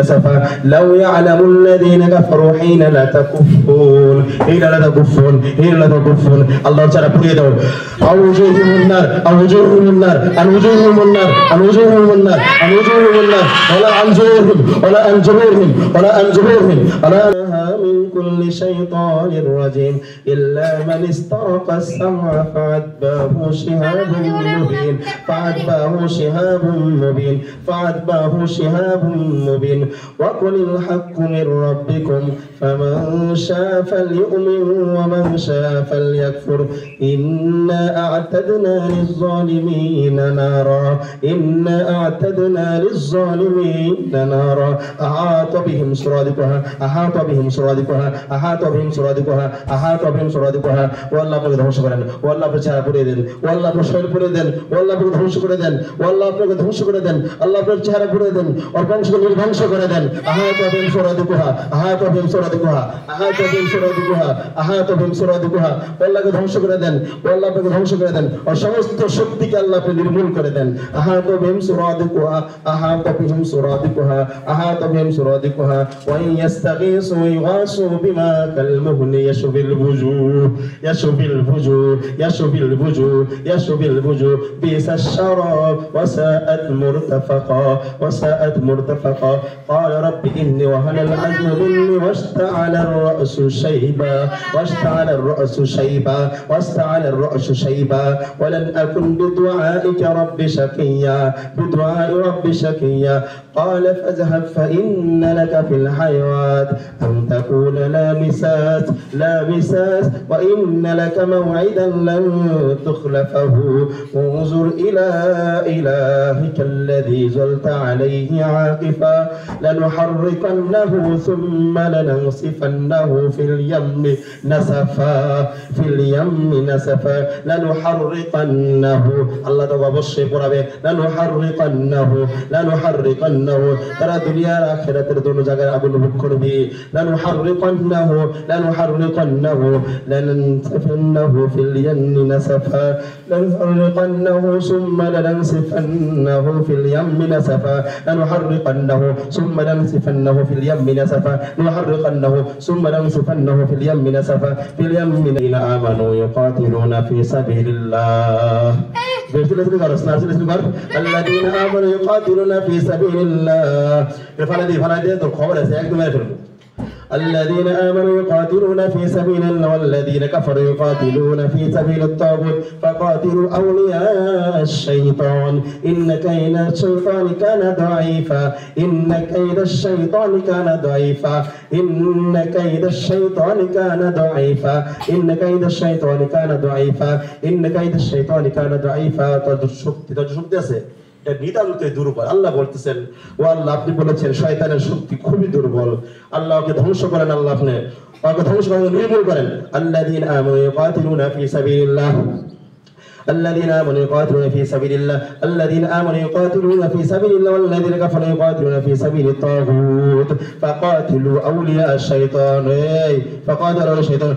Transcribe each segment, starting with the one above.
أسفا لو يعلم الذين كفروا حين لا تكفون الله تعالى بريدو أو وجوههم النار أو وجوههم النار أن وجوههم النار أن وجوههم النار أن وجوههم النار ولا عن جبورهم ولا عن جبورهم ولا عن جبورهم ولا من كل شيطان رجيم إلا من استرق السمع فأتبعه شهاب مبين فأتبعه شهاب مبين وقل الحق من ربكم فمن شاء فليؤمن ومن شاء فليكفر إنا أعتدنا للظالمين نارا أحاط بهم سرادقها والله আপনাকে ধ্বংস করেন والله আপনাকে ছাড়া করে দেন والله আপনাকে শৈল করে দেন والله আপনাকে ধ্বংস করে দেন والله আপনাকে ধ্বংস করে দেন আল্লাহ আপনাকে ছাড়া করে দেন আর বংশকে নির্ধ্বংস করে দেন أحاط بهم سرادقها والله আপনাকে ধ্বংস করে দেন والله আপনাকে ধ্বংস করে দেন আর সমস্ত শক্তিকে আল্লাহ আপনি নির্মূল করে দেন أحاط بهم سرادقها وإن يستغيثوا يغاثوا بماء كالمهل يشفي الوجوه بئس الشراب وساءت مرتفقا قال رب إني وهن العظم مني واشتعل الرأس شيبا ولن أكن بدعائك رب شقيا قال فاذهب فإن لك في الحياة أن تكون لا مساس وإن لك موعدا لن تخلفه انظر إلى إلهك الذي زلت عليه عاكفا لنحرقنه ثم لننسفنه في اليم نسفا لنحرقنه الله অবশ্যই পড়াবে لنحرقنه তারা দুনিয়ার আখিরাতের দুটো জায়গায় আগুন ভোগ করবে لنحرقنه لننسفنه في اليم نسفا لنحرقنه ثم لننسفنه في اليم نسفا لنحرقنه ثم لننسفنه في اليم نسفا في اليم الذين آمنوا يقاتلون في سبيل الله الذين آمنوا يقاتلون في سبيل الله الذين آمنوا يقاتلون في سبيل الله والذين كفروا يقاتلون في سبيل الطاغوت فقاتلوا أولياء الشيطان إن كيد الشيطان كان ضعيفا إن كيد الشيطان كان ضعيفا তাদের শক্তি আছে নিতান্তই দুর্বল আল্লাহ বলতেছেন ও আল্লাহ আপনি বলেছেন শয়তানের শক্তি খুবই দুর্বল আল্লাহকে ধ্বংস করেন আল্লাহ আপনি ওকে ধ্বংস করেন নির্মূল করেন আল্লাযীনা আমানু ইয়াকাতিলুনা ফি সাবিলিল্লাহ الذين آمنوا يقاتلون في سبيل الله والذين كفروا يقاتلون في سبيل الطاغوت فقاتلوا أولياء الشيطان فقاتلوا أولياء الشيطان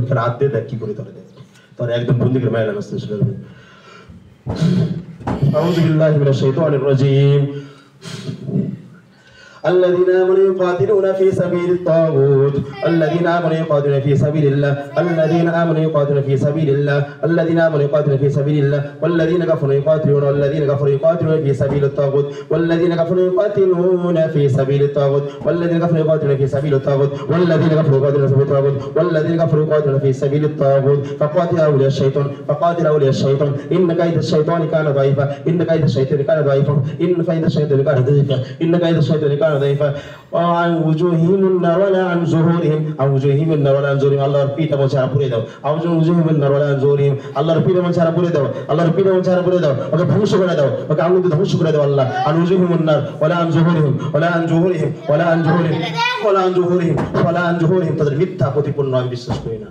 كان عدد كي করে তার একদম বন্দি করে মারা নষ্ট ছিল أعوذ بالله من الشيطان الرجيم الذين آمنوا يقاتلون في سبيل الطاغوت الذين آمنوا يقاتلون في سبيل الله والذين كفروا يقاتلون في سبيل الطاغوت والذين كفروا يقاتلون في سبيل الطاغوت فقاتل أولياء الشيطان إن كيد الشيطان كان ضعيفا إن كيد الشيطان كان ضعيفا وعن وجوههم النار ولا عن ظهورهم আল্লাহর পিতা মোছারা পুরে দাও وجوههم النار ولا عن ظهورهم আল্লাহর পিতা মোছারা পুরে দাও ওকে ধ্বংস করে দাও ওকে আগুনে ধ্বংস করে দাও আল্লাহ عن وجوههم النار ولا عن ظهورهم তাদের মিথ্যা প্রতিপন্ন আমি বিশ্বাস করি না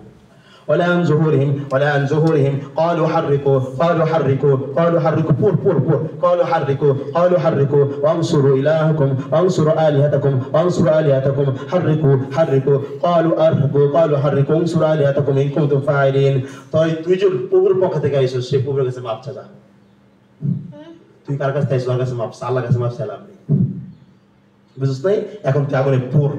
ولا عن ظهورهم ولا عن ظهورهم قالوا حركوا قالوا حركوا قالوا حركوا بور قالوا حركوا وانصروا إلهكم وانصروا آلهتكم حركوا قالوا حركوا انصروا آلهتكم إن كنتم فاعلين তাই তুই যে প্রভুর পক্ষ থেকে আইছিস সেই প্রভুর কাছে মাপ চাইবা তুই কার কাছে আইছিস ওর কাছে মাপ আল্লাহর কাছে মাপ চাইলাম বুঝছিস নাই এখন তুই আগুনে পুর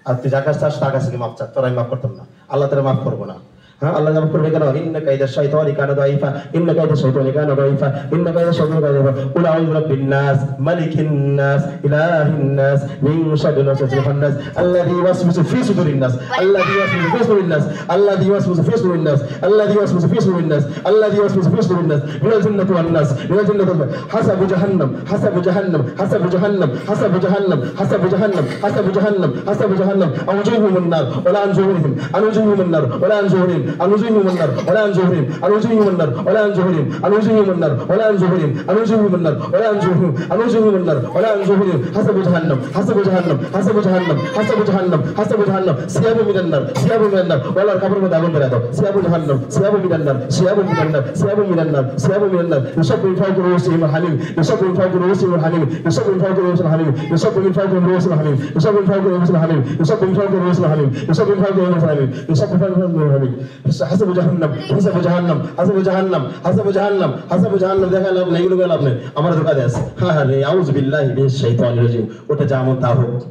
আর তুই যার কাছে তার কাছে মাপ চা তোর আমি মাফ করতাম না আল্লাহ তারা মাফ করবো না হ্যাঁ আল্লাহ মাফ করবে কেন ইন্না কাইদা শাইতানি কানা দাইফা ইন্না কাইদা শাইতানি কানা দাইফা ইন্না কাইদা শাইতানি কানা দাইফা কুল আউযু বিরাব্বিন নাস মালিকিন নাস ইলাহিন নাস মিন শাররিল ওয়াসওয়াসিল খান্নাস আল্লাযী ইওয়াসওয়িসু ফি সুদুরিন নাস আল্লাযী ইওয়াসওয়িসু ফি সুদুরিন নাস আল্লাযী ইওয়াসওয়িসু ফি সুদুরিন নাস আল্লাযী ইওয়াসওয়িসু ফি সুদুরিন নাস আল্লাযী ইওয়াসওয়িসু ফি সুদুরিন নাস মিনাল জিন্নাতি ওয়ান নাস মিনাল জিন্নাতি ওয়ান নাস হাসাবু জাহান্নাম হাসাবু জাহান্নাম হাসাবু জাহান্নাম হাসাবু জাহান্নাম হাসাবু জাহান্নাম হাসাবু জাহান্নাম হাসাবু জাহান্নাম আউযুহুম النار ولا عن ظهورهم أنوزهم النار ولا عن ظهورهم أنوزهم النار ولا عن ظهورهم أنوزهم النار ولا عن ظهورهم أنوزهم النار ولا عن ظهورهم أنوزهم النار ولا عن ظهورهم أنوزهم النار ولا عن ظهورهم حسب جهنم حسب جهنم حسب جهنم حسب جهنم حسب جهنم ثياب من النار ثياب من النار ولا القبر من داغون برادو ثياب جهنم ثياب من النار ثياب من النار ثياب من النار ثياب من النار يصب من فوق رؤوسهم الحميم يصب من فوق رؤوسهم الحميم يصب من فوق رؤوسهم الحميم يصب من فوق رؤوسهم الحميم يصب من فوق رؤوسهم الحميم يصب من فوق رؤوسهم الحميم يصب من فوق رؤوسهم الحميم يصب من فوق رؤوسهم الحميم حسب جهنم حسب جهنم حسب جهنم حسب جهنم حسب جهنم দেখা লাভ নাই এগুলো লাভ নাই আমার ধোকা দেস হ্যাঁ হ্যাঁ রে আউযু বিল্লাহি মিনাশ শাইতানির রাজিম ওটা যেমন তা হোক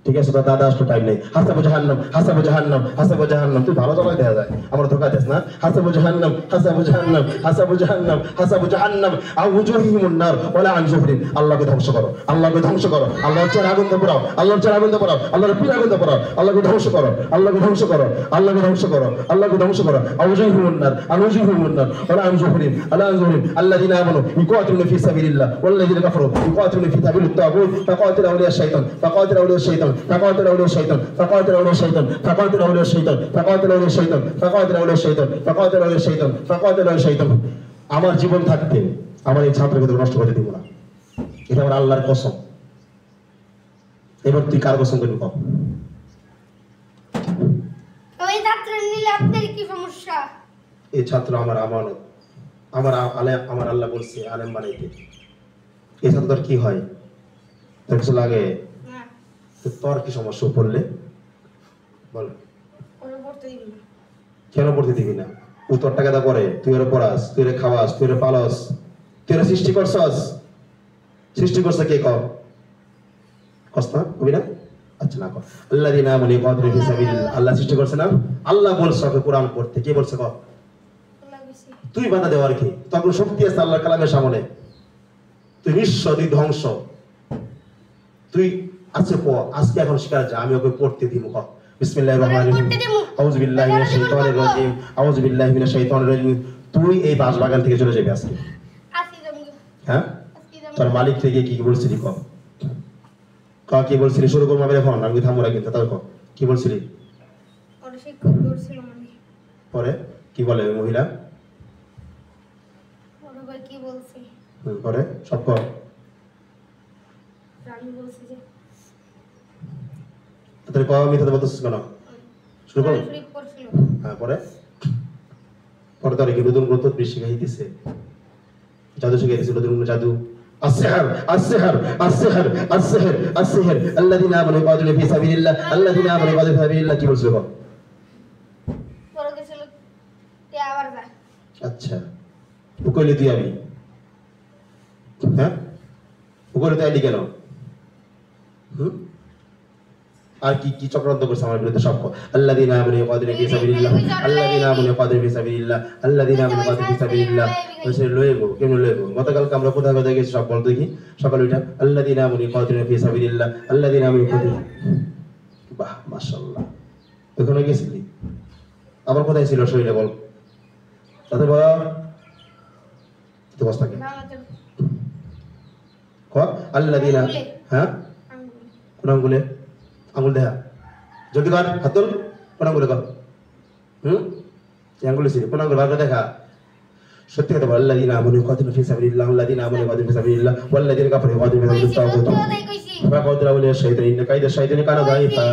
ঠিক আছে তো দাদা আসলে টাইম নেই হাসাবু জাহান্নাম হাসাবু জাহান্নাম হাসাবু জাহান্নাম তুই ভালো জায়গায় দেখা যায় আমার ধোকা দেস না হাসাবু জাহান্নাম হাসাবু জাহান্নাম হাসাবু জাহান্নাম হাসাবু জাহান্নাম আউযুহিমুন নার ওয়ালা আন যুহরিন আল্লাহকে ধ্বংস করো আল্লাহকে ধ্বংস করো আল্লাহর চার আগুন পোড়াও আল্লাহর চার আগুন পোড়াও আল্লাহর পীর আগুন পোড়াও আল্লাহকে ধ্বংস করো আল্লাহকে ধ্বংস করো আল্লাহকে ধ্বংস করো আল্লাহকে ধ্বংস করো আউযুহিমুন নার আনুযুহিমুন নার ওয়ালা আন যুহরিন আলা আন যুহরিন আল্লাযিনা আমানু ইউকাতিলুনা ফি সাবিলিল্লাহ ওয়াল্লাযিনা কাফারু ইউকাতিলুনা ফি সাবিলিত তাগুত ফাকাতিলু আউলিয়া শাইতান ফাকাতিলু আউলিয়া শাইতান فقاتل أولياء الشيطان فقاتل أولياء الشيطان فقاتل أولياء الشيطان فقاتل أولياء الشيطان فقاتل أولياء الشيطان فقاتل أولياء الشيطان فقاتل أولياء الشيطان আমার জীবন থাকতে আমার এই ছাত্রকে তো নষ্ট করে দিব না এটা আমার আল্লাহর কসম এবার তুই কার কসম করবি কম ওই ছাত্র নিলে আপনার কি সমস্যা এই ছাত্র আমার আমানত আমার আল্লাহ বলছে আলেম বানাইতে এই ছাত্রটার কি হয় তার কিছু লাগে তোর কি সমস্যা পড়লে বল কেন পড়তে দিবি না ও তোর টাকা দা পরে তুই ওরা পড়াস তুই ওরা খাওয়াস তুই ওরা পালস তুই ওরা সৃষ্টি করছস সৃষ্টি করছে কে কর কস্তা কবি না আচ্ছা না কর আল্লাযিনা আমানু ইয়াকাতিলুনা ফি সাবিলিল্লাহ আল্লাহ সৃষ্টি করছে না আল্লাহ বলছে ওকে কোরআন পড়তে কে বলছে কর তুই বাধা দেওয়ার কি তখন শক্তি আছে আল্লাহর কালামের সামনে তুই নিঃস্ব তুই ধ্বংস তুই আচ্ছা আজকে এখন শিকার যা আমি ওকে পড়তে দিব বিসমিল্লাহির রহমানির রহিম আউযু বিল্লাহি মিনাশ শাইতানির রাজিম আউযু বিল্লাহি মিনাশ শাইতানির রাজিম তুই এই বাস বাগান থেকে চলে যাবি আজকে হ্যাঁ তোর মালিক থেকে কি বলছিলি কি বলছিলি শুরু করব আমি এখন আমি থামো রাখি তাও কি বলছিলি ওর শিক্ষক বলছিল মানে পরে কি বলে ওই মহিলা ওর ভাই কি বলছে পরে সব কর রানী বলছে যে তোর কও আমি তো বলতেছিস কেন শুরু কর হ্যাঁ পরে তোর কি নতুন গ্রন্থ বেশি শিখাইতেছে জাদু শিখাইতেছে নতুন জাদু السحر السحر السحر السحر السحر الذين آمنوا يقاتلون في سبيل الله الذين آمنوا يقاتلون في سبيل الله কি বলছিল তোর কাছে তে আবার যা আচ্ছা কইলে তুই আমি হ্যাঁ ওগুলো তো আইডি কেন আর কি কি চক্রান্ত করছে আমার বিরুদ্ধে সব আল্লাযিনা আমানু ইয়াকাতিলুনা ফি সাবিলিল্লাহ আল্লাযিনা আমানু ইয়াকাতিলুনা ফি সাবিলিল্লাহ আল্লাযিনা আমানু ইয়াকাতিলুনা ফি সাবিলিল্লাহ বলছে লয়েগো কেন লয়েগো গতকাল আমরা কোথায় কোথায় গেছি সব বল দেখি সকালে ওইটা আল্লাযিনা আমানু ইয়াকাতিলুনা ফি সাবিলিল্লাহ আল্লাযিনা আমানু ইয়াকাতিলুনা বাহ মাশাআল্লাহ ওখানে গেছিলি আবার কোথায় ছিল শরীরে বল তাতে বল তো বস থাকে আল্লাযিনা হ্যাঁ কোন আঙ্গুলে আঙ্গুল দেখা জলদি কর হাত তোল কোন আঙ্গুলে কর এই আঙ্গুলে ছিল কোন আঙ্গুল বার দেখা সত্যি কথা বল আল্লাযীনা আমানু ইয়াকাতুলুনা ফি সাবিলিল্লাহ ওয়াল্লাযীনা আমানু ইয়াকাতুলুনা ফি সাবিলিল্লাহ ওয়াল্লাযীনা কাফারু ইয়াকাতুলুনা ফি কইছি সাবিলিত তাগুত সত্যি কইছি ফাকাদ রাউলিয়া শাইতান ইন্না কাইদা শাইতানি কানা দাইফা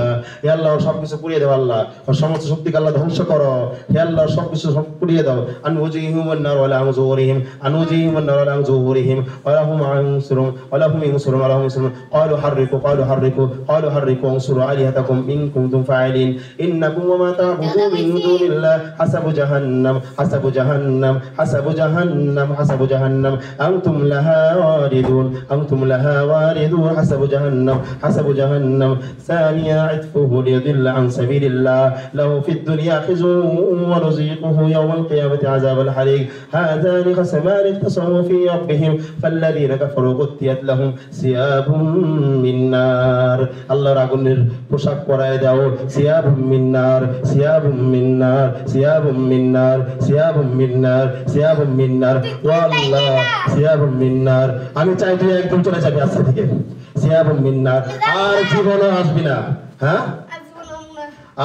হে আল্লাহ সবকিছু পুড়িয়ে দাও আল্লাহ ও সমস্ত শক্তিকে আল্লাহ ধ্বংস করো হে আল্লাহ সবকিছু সব পুড়িয়ে দাও আনউজিহিম ওয়ান নার ওয়ালা আমজুরিহিম আনউজিহিম ওয়ান নার ওয়ালা আমজুরিহিম ওয়ালা হুম আনসুরুম ওয়ালা হুম ইনসুরুম ওয়ালা হুম ইনসুরুম ক্বালু হাররিকু আনসুরু আলিহাতাকুম ইন কুনতুম ফাইলিন ইন্নাকুম ওয়া মা তা'বুদু মিন দুনিল্লাহ হাসাবু জাহান্নাম হাসাবু জাহান্নাম হাসাবু জাহান্নাম হাসাবু জাহান্নাম আনতুম লাহা ওয়ারিদুন হাসাবু জাহান্নাম হাসাবু জাহান্নাম সানিয়া ইতফুহু লিয়াদিল্লা আন সাবিলিল্লাহ লাহু ফিদ দুনিয়া খিজুন ওয়া নুযীকুহু ইয়াওমাল কিয়ামাতি আযাবাল হারিক হাযানি খাসমানি ইখতাসামু ফি রাব্বিহিম ফাল্লাযীনা কাফারু কুত্তিয়াত লাহুম সিয়াবুম মিন নার আল্লাহর আগুনের পোশাক পরায় দাও সিয়াবুম মিন নার সিয়াবুম মিন নার সিয়াবুম মিন নার সিয়াবুম মিন নার সিয়াবুম মিন নার ওয়াল্লাহ সিয়াবুম মিন নার আমি চাই তুই একদম চলে যাবি আজকে থেকে সিয়াবুম মিন নার আর জীবনে আসবি না হ্যাঁ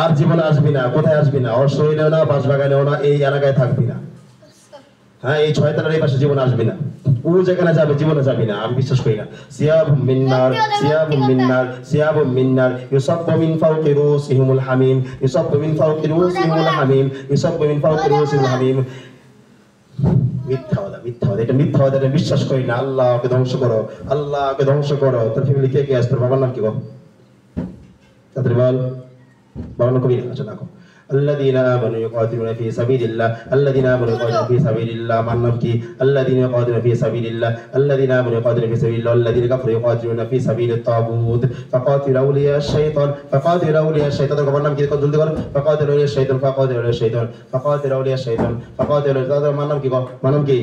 আর জীবনে আসবি না কোথায় আসবি না ওর শরীরেও না বাসবাগানেও না এই এলাকায় থাকবি না হ্যাঁ এই ছয়তলার এই পাশে জীবন আসবি না ও যেখানে যাবে জীবনে যাবি না আমি বিশ্বাস করি না সিয়াবুম মিন নার সিয়াবুম মিন নার সিয়াবুম মিন নার ইউসাব্বু মিন ফাওকি রুসিহিমুল হামিম ইউসাব্বু মিন ফাওকি রুসিহিমুল হামিম ইউসাব্বু মিন ফাওকি রুসিহিমুল হামিম মিথ্যাবাদ এটা মিথ্যাবাদ এটা বিশ্বাস করি না আল্লাহকে ধ্বংস করো আল্লাহকে ধ্বংস করো তোর ফ্যামিলি কে কে আছে তোর বাবার নাম কি বল তাদের বল বাবার নাম কবি আচ্ছা দেখো الذين آمنوا يقاتلون في سبيل الله الذين آمنوا يقاتلون في سبيل الله معناه কি الذين يقاتلون في سبيل الله الذين آمنوا يقاتلون في سبيل الله والذين كفروا يقاتلون في سبيل الطاغوت فقاتلوا أولياء الشيطان فقاتلوا أولياء الشيطان তোমার নাম কি কোন জলদি করো فقاتلوا أولياء الشيطان فقاتلوا أولياء الشيطان فقاتلوا أولياء الشيطان فقاتلوا তাদের নাম কি নাম কি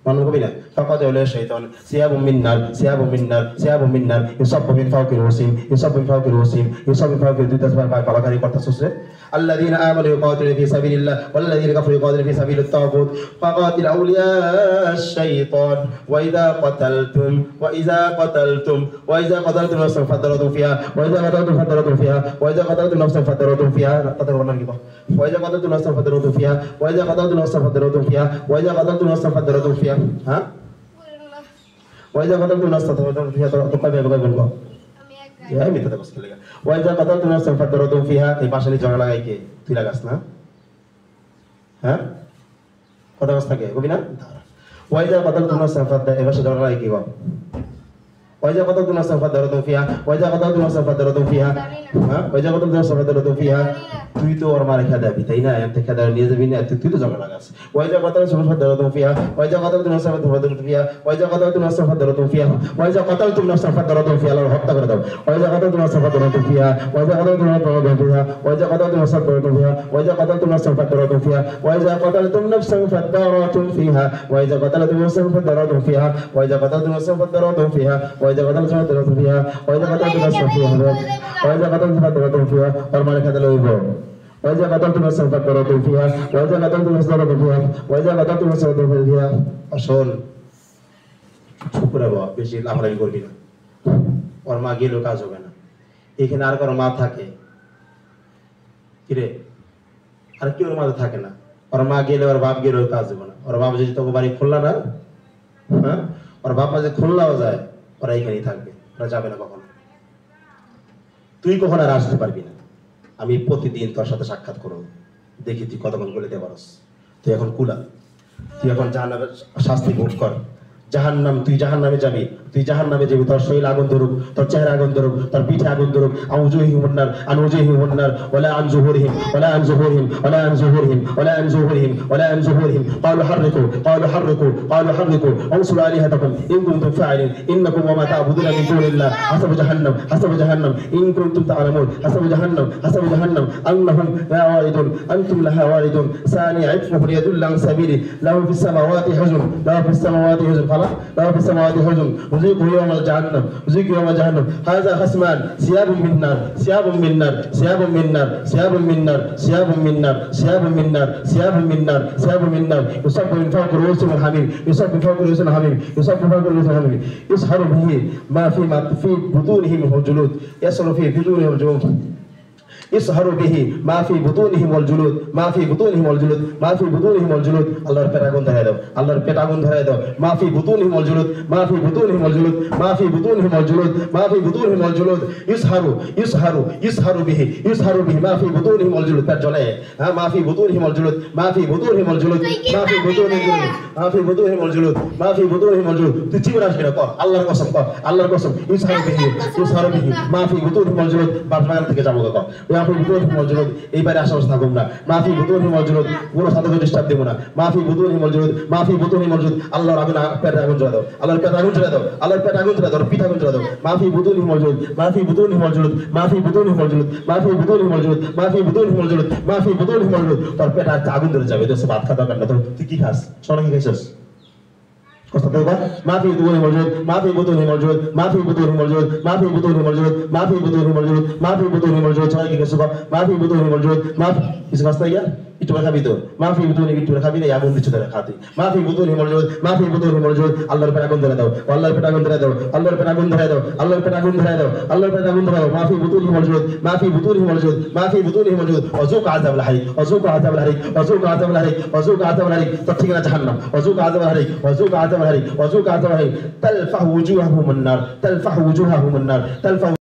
মানব কবি না فقاتلوا أولياء الشيطان سياب من نار سياب من نار سياب من نار يصب من فوق رؤوسهم يصب من فوق رؤوسهم يصب من فوق দুই তসবার বাবাকারী করতেছে الذين آمنوا يقاتلون في سبيل الله والذين كفروا يقاتلون في سبيل الطاغوت فقاتل أولياء الشيطان وإذا قتلتم نفسا فضربتم فيها وإذا قتلتم فضربتم فيها وإذا قتلتم نفسا فضربتم فيها وإذا قتلتم نفسا فضربتم فيها وإذا قتلتم نفسا فضربتم فيها وإذا قتلتم نفسا فضربتم فيها ها وإذا قتلتم نفسا فضربتم فيها تقبل يا মিথ্যা কথা বলছিস ওয়াইজা কতালতু নাফসান ফাদরাতুম ফিহা এই পাশে ঝগড়া লাগাই কে তুই লাগাস না হ্যাঁ কথা বলছ থাকে কবি না ওয়াইজা কতালতু নাফসান ফাদরা এই পাশে ঝগড়া লাগাই কে বাপ ওয়াইজা কতালতু নাফসান ফাদরাতুম ফিহা ওয়াইজা কতালতু নাফসান ফাদরাতুম ফিহা হ্যাঁ ওয়াইজা কতালতু নাফসান ফাদরাতুম ফিহা তুই তো ওর মারে খেদা দিবি তাই না এতে খেদা নিয়ে যাবি না তুই তো ঝগড়া লাগাস ওয়াইজা কতালতু নাফসান ফাদরাতুম ফিহা ওয়াইজা কতালতু নাফসান ফাদরাতুম ফিহা ওয়াইজা কতালতু নাফসান ফাদরাতুম ফিহা ওয়াইজা কতালতু নাফসান ফাদরাতুম ফিহা আল্লাহ হত্যা করে দাও ওয়াইজা কতালতু নাফসান ফাদরাতুম ফিহা ওয়াইজা কতালতু নাফসান ফাদরাতুম ফিহা ওয়াইজা কতালতু নাফসান ফাদরাতুম ফিহা ওয়াইজা কতালতু নাফসান ফাদরাতুম ফিহা ওয়াইজা কতালতু নাফসান ফাদরাতুম ফিহা ওয়াইজা কতালতু নাফসান ফাদরাতুম ফিহা ওয়াইজা কতালতু নাফসান ফাদরাতুম ফিহা ওয়াইজা কতালতু নাফসান ফাদরাতুম ফিহা ওয়াইজা কতালতু ফাদরাতুম ফিহা আর মানে খেদা লইব ওয়াইজা কতালতু নাফসান ফাদরাতুম ফিহা ওয়াইজা কতালতু নাফসান ফাদরাতুম ফিহা ওয়াইজা কতালতু নাফসান ফাদরাতুম ফিহা আসল চুপ রে বাবা বেশি লাফালাফি করবি না ওর মা গেলেও কাজ হবে না এখানে আর কারো মা থাকে কিরে আর কি ওর মাঝে থাকে না ওর মা গেলে ওর বাপ গেলেও কাজ হবে না ওর বাপ যদি তোকে বাড়ি খুললা না হ্যাঁ ওর বাপ মাঝে খুললাও যায় ওরা এখানেই থাকবে ওরা যাবে না কখনো তুই কখন আর আসতে পারবি না আমি প্রতিদিন তোর সাথে সাক্ষাৎ করবো দেখি তুই কতক্ষণ বলে দিতে পারস তুই এখন কুলা তুই এখন জাহান্নামের শাস্তি ভোগ কর জাহান্নাম তুই জাহান্নামে যাবি তোর শরীর আগুন ধরুক তোর চেহারা আগুন ধরুক তোর পিঠে আগুন ধরুক আউজুহিম নার আনুজুহিম নার ওয়ালা আন যুহুরিহিম ওয়ালা আন যুহুরিহিম ওয়ালা আন যুহুরিহিম ওয়ালা আন যুহুরিহিম ওয়ালা আন যুহুরিহিম قالوا حرقوا انصروا آلهتكم إن كنتم فاعلين إنكم وما تعبدون من دون الله حسب جهنم إن كنتم تعلمون حسب جهنم أنهم لا واردون أنتم لها واردون ثاني عطفه ليدل عن سبيله له في السماوات حزن له في السماوات حزن وذيقوا يوم جهنم هذا خصمان ثياب من نار يصب من فوق رؤوسهم الحميم يسحر به ما في بطونهم الجلود يصل في بطونهم الجلود ইসহারু বিহি মা ফি বুতুনিহিম ওয়াল জুলুদ মা ফি বুতুনিহিম ওয়াল জুলুদ মা ফি বুতুনিহিম ওয়াল জুলুদ আল্লাহর পেট আগুন ধরায় দাও আল্লাহর পেট আগুন ধরায় দাও মা ফি বুতুনিহিম ওয়াল জুলুদ মা ফি বুতুনিহিম ওয়াল জুলুদ মা ফি বুতুনিহিম ওয়াল জুলুদ মা ফি বুতুনিহিম ওয়াল জুলুদ ইসহারু বিহি মা ফি বুতুনিহিম ওয়াল জুলুদ পেট জ্বলে হ্যাঁ মা ফি বুতুনিহিম ওয়াল জুলুদ মা ফি বুতুনিহিম ওয়াল জুলুদ মা ফি বুতুনিহিম মা ফি বুতুনিহিম ওয়াল জুলুদ মা ফি বুতুনিহিম ওয়াল জুলুদ তুই জীবন আসবি না কর আল্লাহর কসম কর আল্লাহর কসম ইসহারু বিহি মা ফি বুতুনিহিম ওয়াল জুলুদ বাসবাগান থেকে যাবো কর মা ফি বুতুনিহিম ওয়াল জুলুদ এইবারে আসার থাকুম না মা ফি বুতুনিহিম ওয়াল জুলুদ কোনো সাধকে ডিস্টার্ব দেব না মা ফি বুতুনিহিম ওয়াল জুলুদ মা ফি বুতুনিহিম ওয়াল জুলুদ আল্লাহর আগুন পেটে আগুন জ্বালা দাও আল্লাহর পেটে আগুন জ্বালা দাও আল্লাহর পেটে আগুন জ্বালা দাও পিঠা আগুন জ্বালা দাও মা ফি বুতুনিহিম ওয়াল জুলুদ মা ফি বুতুনিহিম ওয়াল জুলুদ মা ফি বুতুনিহিম ওয়াল জুলুদ মা ফি বুতুনিহিম ওয়াল জুলুদ মা ফি বুতুনিহিম ওয়াল জুলুদ মা ফি বুতুনিহিম ওয়াল জুলুদ তোর পেটে আগুন ধরে যাবে তোর ভাত খাওয়া দরকার না তুই কি খাস সোনা কি খাইছস কষ্ট দেবা মা ফি বুতুনিহিম ওয়াল জুলুদ মা ফি বুতুনিহিম ওয়াল জুলুদ মা ফি বুতুনিহিম ওয়াল জুলুদ মা ফি বুতুনিহিম ওয়াল জুলুদ মা ফি বুতুনিহিম ওয়াল জুলুদ মা ফি বুতুনিহিম ওয়াল জুলুদ সোনা কি খাইছস মা ফি বুতুনিহিম ওয়াল জুলুদ মা কিছু খাস না ইয়া একটু খাবি তো মা ফি বুতুনিহিম একটু খাবি না আগুন কিছু ধরে খাতি মা ফি বুতুনিহিম ওয়াল জুলুদ মা ফি বুতুনিহিম ওয়াল জুলুদ আল্লাহর পেটে আগুন ধরে দাও আল্লাহর পেটে আগুন ধরে দাও আল্লাহর পেটে আগুন ধরে দাও আল্লাহর পেটে আগুন ধরে দাও আল্লাহর পেটে আগুন ধরে দাও মা ফি বুতুনিহিম ওয়াল জুলুদ মা ফি বুতুনিহিম ওয়াল জুলুদ মা ফি বুতুনিহিম ওয়াল জুলুদ ওযুক আযাবুল হারিক ওযুক আযাবুল হারিক ওযুক আযাবুল হারিক ওযুক আযাবুল হারিক তো ঠিকানা জাহান্নাম ওযুক আযাবুল হারিক ওযুক আযাবুল হারিক ওযুক আযাবুল হারিক তালফাহু ওজুহাহুম আন-নার তালফাহু ওজুহাহুম আন-নার তালফাহু